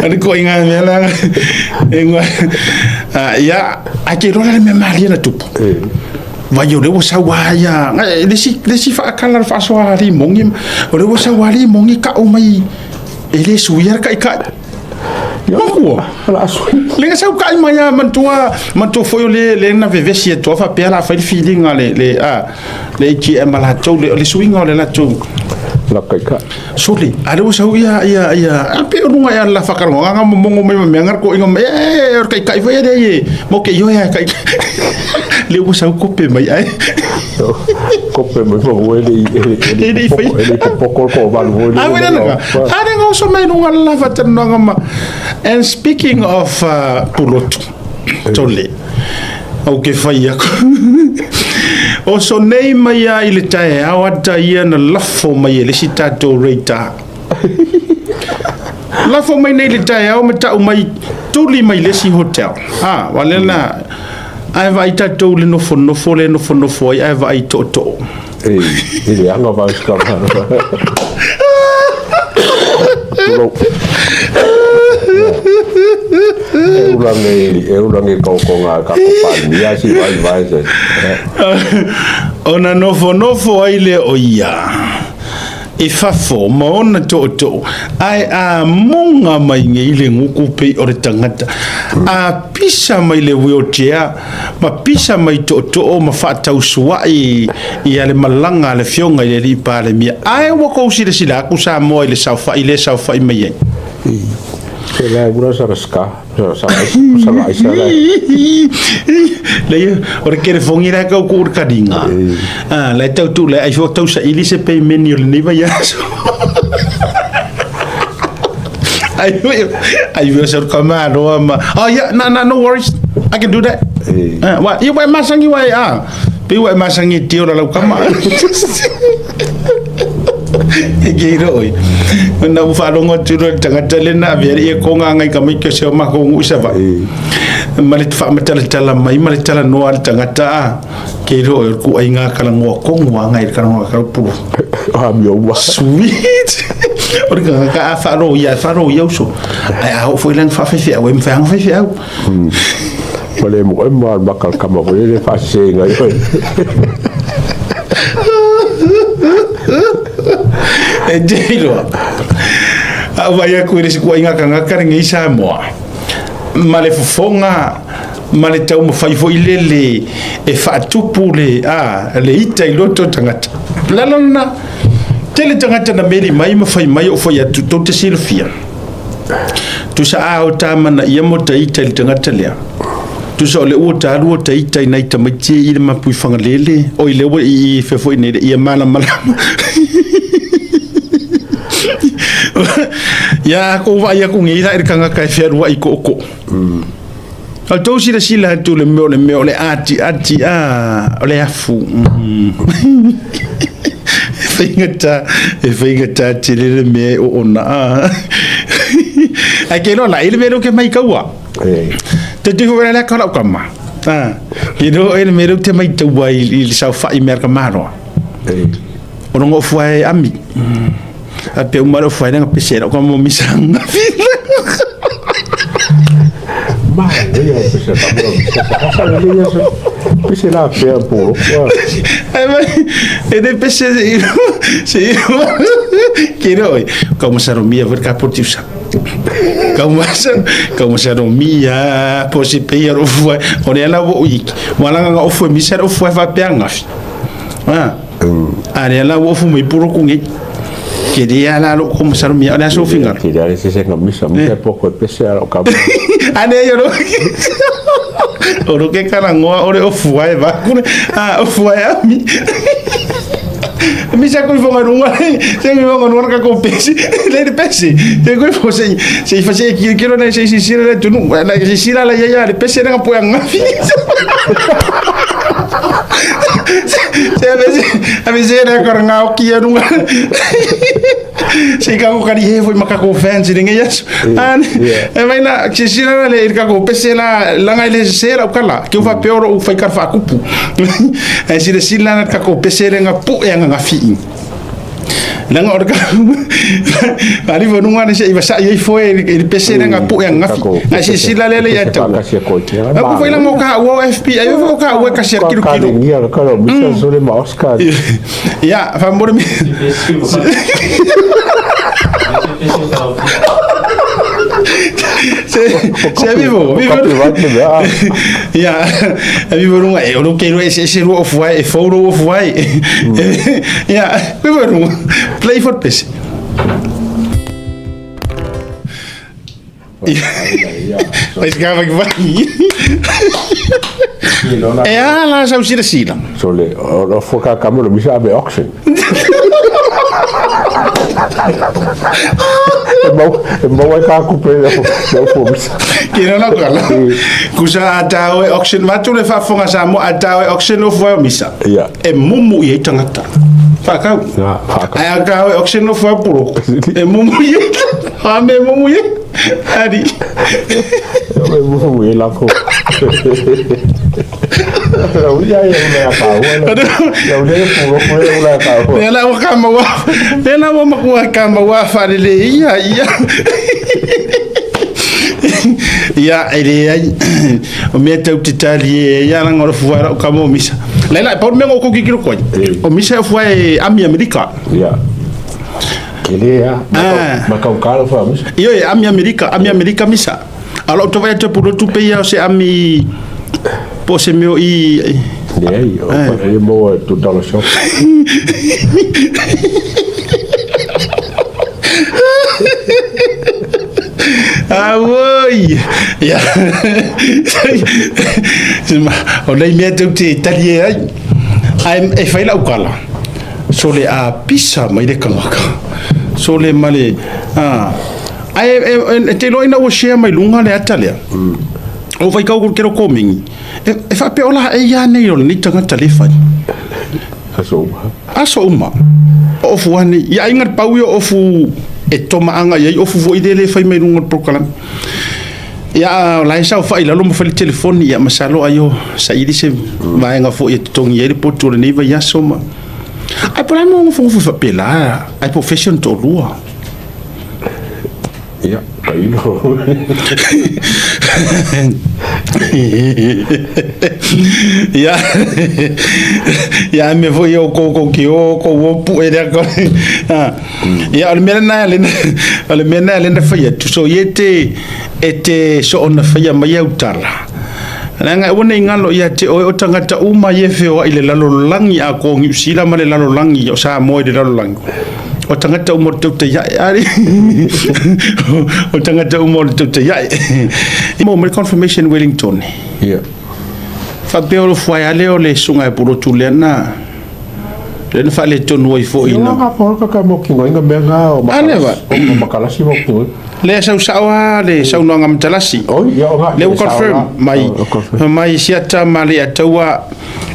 ani ko inga mela engwa ya ake ro la me maria na tupu va yo le wosa wa ya le si fa kala fa so ali mongi le wosa wa ali mongi ka o mai ele suya ka Aku ala asu lenga sa ka maya mantua foi le na vevesi to fa pela fa feeling le ki mala to le swing le la to la ka soli ale wo sa ya ape runga ya la fa ka nga mongo me ngar ko ingom kai fa ye mo ke yo ya kai le wo sa ko pe mai ai kope mo ele poco ko ba lo ale ngo so me no la fa tano ngama. And speaking of pulotu tole au ke fai ako o so nei mai a ile tae awata ia na lafo mai ele si tato reita lafo mai nei le tae au mata mai tuli mai le si hotel wale na ai vai tato le nofo ai vai toto ele anga vai skala ulangi kau nga ka pania si vai ona nofo ai le oia e fafo maona to ai a monga mai ngai le nguku pe o le tangata a pisa mai le wheelchair ma pisa mai to ma fa tau suai i ale malanga le fionga i le ripa le mia ai wa ko sila ku sa mo le saufa i mai la gura saraska sa isa le ora kere fongira ka ku kadinga la tau tu le ai fo tau sa ili se pe menu le ni vai aso I will say command oh yeah no worries I can do that what you masangi wai pe wai masangi tio la kama Giro, na ufalongo tiro tangata lena veri e konga ngai kamai ke se ma ko ngusa va. Malit fa matala mai malit no al tangata. Giro ku ainga kala ngo ko ngai kala ngo kala pu. Mio wa. Sweet. Orga ka faro ya so. Ai au foi lan fa fe au em fa fe au. Pole mo bakal kama ko le fa se ngai. Dilo avaya ku ri ku inga kanga ngi sa mo male fonga male tau mo fai fo ilele e fa tupule le ita i loto tangata lalana tele tangata na meri mai ma fai mai o fo ya tu te silfia tu sa au tama na ia mo ta ita i tangata le tu sa le o ta ita i naita mai ti i ma pui fanga lele o i le i fe fo i ia mala ya ko va ya ku ngi ra kanga ka feru ai ko al to sila tu le me le ati le afu fingata ti le me o na ai ke no la il me lo ke mai kawa te tu va la kala kama you il me lo te mai tu wa il sa fa i mer kamaro o no foi ami a pe umaro foi na pesera como misanga ma io pesera pe por e de pesera se quiero como se romia ver capotiusa como se romia posi pe ro foi on ela o ik wala nga o foi misero foi va peanga ela o fu mai puro kungi que dia la lo como se romia ona so fingar que dia se se camisa muito pouco pesera o cabo ane yo oro que carangoa ore o fuai va o fuai ami mi sa ko fonga runga se mi vonga runga ko pesi le pesi se ko fo se fa se quiero na se sira le tu na se sira la ya le pesi na po nga fi a veces era coranga o que runga se ka ko kari foi makako fancy ninga yaso vai na se sira le ka ko pesi la nga ile sera o kala que fa peor o fa ka fa kupu e se sira na ka ko pesi nga pu nga fi Nanga orga ari vonu ngane se iba sa ye foi il pese nga pu nga fi na se sila lele ya to aku foi la moka o FP ayo vo ka o ka ser kilo ni ala ka mi sa sole ma Oscar ya fa mor mi se vivo ya vivo nunga eu não quero esse ro foi foro foi ya vivo nunga play for peace mas gava que vai lá já usira sila sole o foca camelo mi sabe auction mau ka ku pe no fomisa kira na kala kusa atawe auction matu le fa fonga sa mo atawe auction of wa misa e mumu ye tangata fa ka ai ka auction of wa puro e mumu ye ha me mumu ye ari e mumu ye la ko ya ya ka ya le puro ko ya ka ko ela o kama wa ela o makua kama wa fa le ia ya ele ai o me tau titali ya ngoro fuara o kamo misa lela por me ko kikiro ko o misa foi ami america ya Ele makau kala fa mis. Yo ami Amerika misa. Alo to vai te puro tu pe ya se ami po se meu I Dei, eu mo tu dollar shop. Woi. Ya. Olha me tu te talie ai fai la ukala. Sole a pisa mai de kamaka. Sole male ai te loina o share mai lunga le atalia. O vai kau kero komingi. E fa pe ola e ya nei on ni tanga telefone. Aso uma. O fuani ya ingat pau yo ofu e toma anga ye ofu vo idele fai mai lunga prokalam. Ya lai sa fa ila lo mo fa telefone ya masalo ayo sa idi se vai nga fo e tongi e potu ni va ya soma. Ai por mo fo fa pela ai profession to lua. Ja, bailo. Ya me foi eu com que o pu era com ya al mena le foi tu so yete so on foi mai utala nanga wona ngalo ya te o tangata uma ye feo ile lalo langi a ko ngisila male lalo langi o sa mo de lalo langi o tangata umor te ya ari o tangata umor te ya mo me confirmation Wellington yeah fa beolo foi ale o le sunga e puro tulena le fa le tonu i fo ina nga por ka mo ki ngoinga benga o makala si mo ki le sa le sa no ngam talasi oh ya le confirm mai siata mali atawa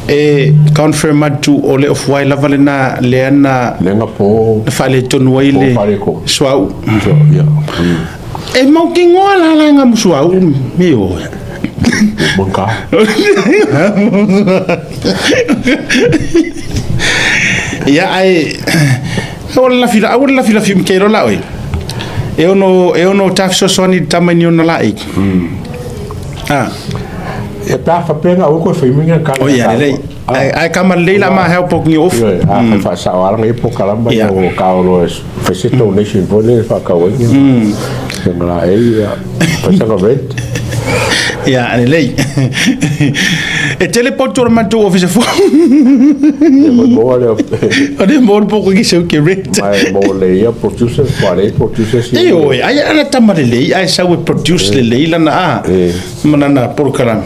e confirm atu o le of wai lavalena le ana lenga po fa le tonu ile swau ya e mo ki ngola la ngam swau mi o Bangka. Ya ai wala fila film kero la oi. Eu no tafso soni tamani ona la ai. E pa fa pena o ko foi minha cara. Oh ya lei. Ai kama leila ma help ok ni off. Fa sa wala ngai po kalamba o kaolo fese donation vole fa ka o. Ngala ai pa sa ka vet. Ja, en lei. E teleportor manto office fo. Ade mor pouco que seu que rent. Mai mole ya producer si. Oi, ai ana tamale lei, ai sa we produce le lei lana. Manana por karam.